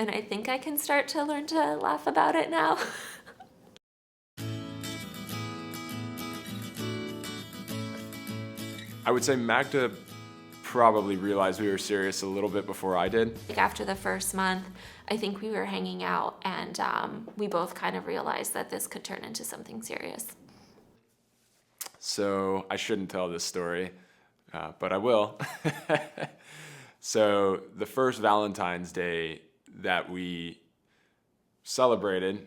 and I think I can start to learn to laugh about it now. I would say Magda probably realized we were serious a little bit before I did. Like after the first month, I think we were hanging out, and we both kind of realized that this could turn into something serious. So I shouldn't tell this story, but I will. So the first Valentine's Day that we celebrated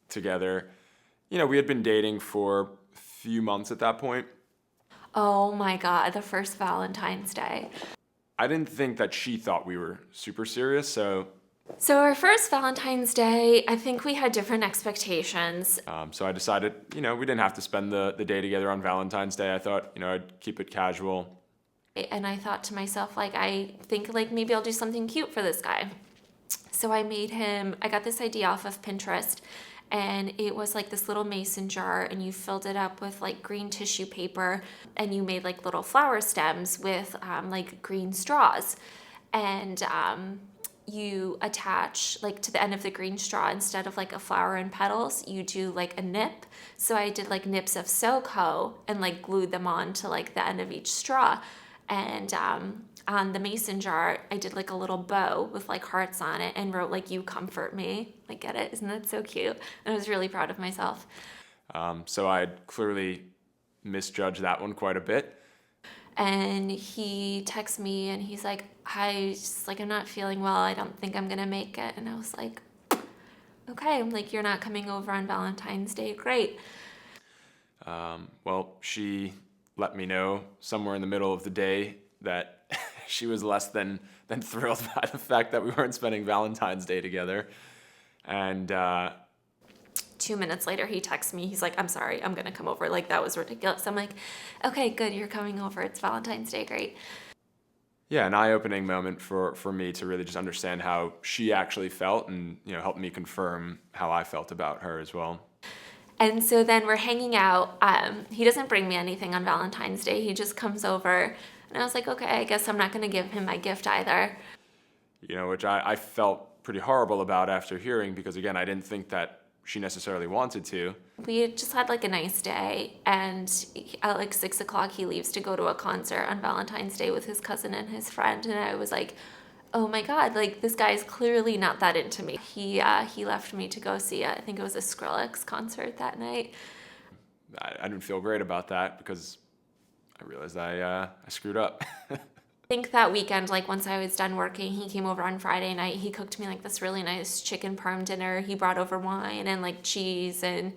together, we had been dating for a few months at that point. Oh my God, the first Valentine's Day. I didn't think that she thought we were super serious, so our first Valentine's Day, I think we had different expectations. so I decided, we didn't have to spend the day together on Valentine's Day. I thought, I'd keep it casual. And I thought to myself, I think maybe I'll do something cute for this guy. So I got this idea off of Pinterest, and it was like this little mason jar, and you filled it up with green tissue paper, and you made little flower stems with green straws. And you attach to the end of the green straw, instead of a flower and petals, you do a nip. So I did nips of SoCo and glued them on to the end of each straw. And on the mason jar, I did a little bow with hearts on it and wrote you comfort me. Get it? Isn't that so cute? And I was really proud of myself. So I had clearly misjudged that one quite a bit. And he texts me and he's like, I'm not feeling well. I don't think I'm gonna make it. And I was like, okay. I'm like, you're not coming over on Valentine's Day. Great. Well, she let me know somewhere in the middle of the day that she was less than thrilled by the fact that we weren't spending Valentine's Day together. And 2 minutes later, he texts me. He's like, I'm sorry, I'm going to come over. That was ridiculous. I'm like, okay, good. You're coming over. It's Valentine's Day. Great. Yeah, an eye-opening moment for me to really just understand how she actually felt, and help me confirm how I felt about her as well. And so then we're hanging out. He doesn't bring me anything on Valentine's Day. He just comes over. And I was like, okay, I guess I'm not going to give him my gift either. Which I felt pretty horrible about after hearing, because again, I didn't think that she necessarily wanted to. We had just had a nice day, and at 6 o'clock he leaves to go to a concert on Valentine's Day with his cousin and his friend, and I was like, oh my God, this guy's clearly not that into me. He left me to go see I think it was a Skrillex concert that night. I didn't feel great about that, because I realized I screwed up. I think that weekend, once I was done working, he came over on Friday night. He cooked me this really nice chicken parm dinner. He brought over wine and cheese and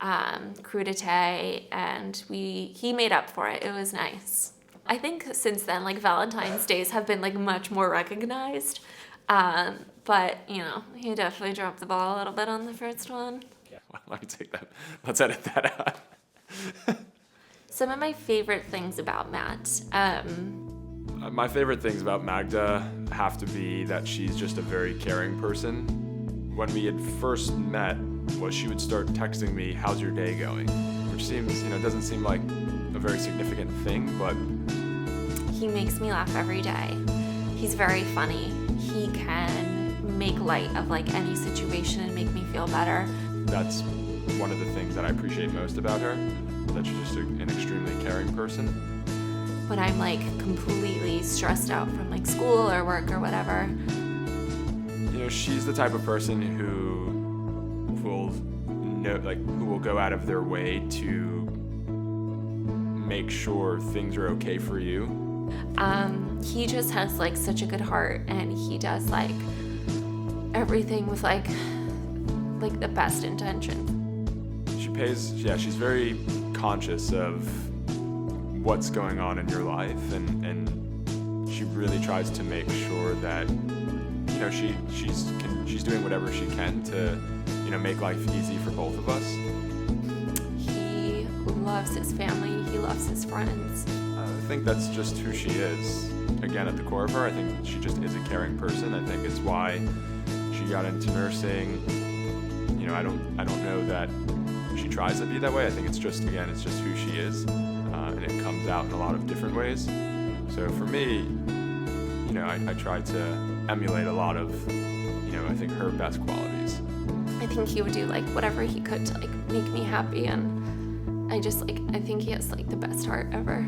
crudité, and he made up for it. It was nice. I think since then, Valentine's Days have been much more recognized. But he definitely dropped the ball a little bit on the first one. Yeah, well, let me take that. Let's edit that out. Some of my favorite things about Matt. My favorite things about Magda have to be that she's just a very caring person. When we had first met, she would start texting me, "How's your day going?" Which seems, doesn't seem like a very significant thing, but he makes me laugh every day. He's very funny. He can make light of any situation and make me feel better. That's one of the things that I appreciate most about her, that she's just an extremely caring person. When I'm completely stressed out from school or work or whatever, she's the type of person who will go out of their way to make sure things are okay for you. He just has such a good heart, and he does everything with the best intention. She's very conscious of what's going on in your life, and she really tries to make sure that she's doing whatever she can to make life easy for both of us. He loves his family. He loves his friends. I think that's just who she is. Again, at the core of her, I think she just is a caring person. I think it's why she got into nursing. I don't know that she tries to be that way. I think it's just who she is, and it comes out in a lot of different ways. So for me, I try to emulate a lot of, I think her best qualities. I think he would do like whatever he could to like make me happy, and I think he has like the best heart ever.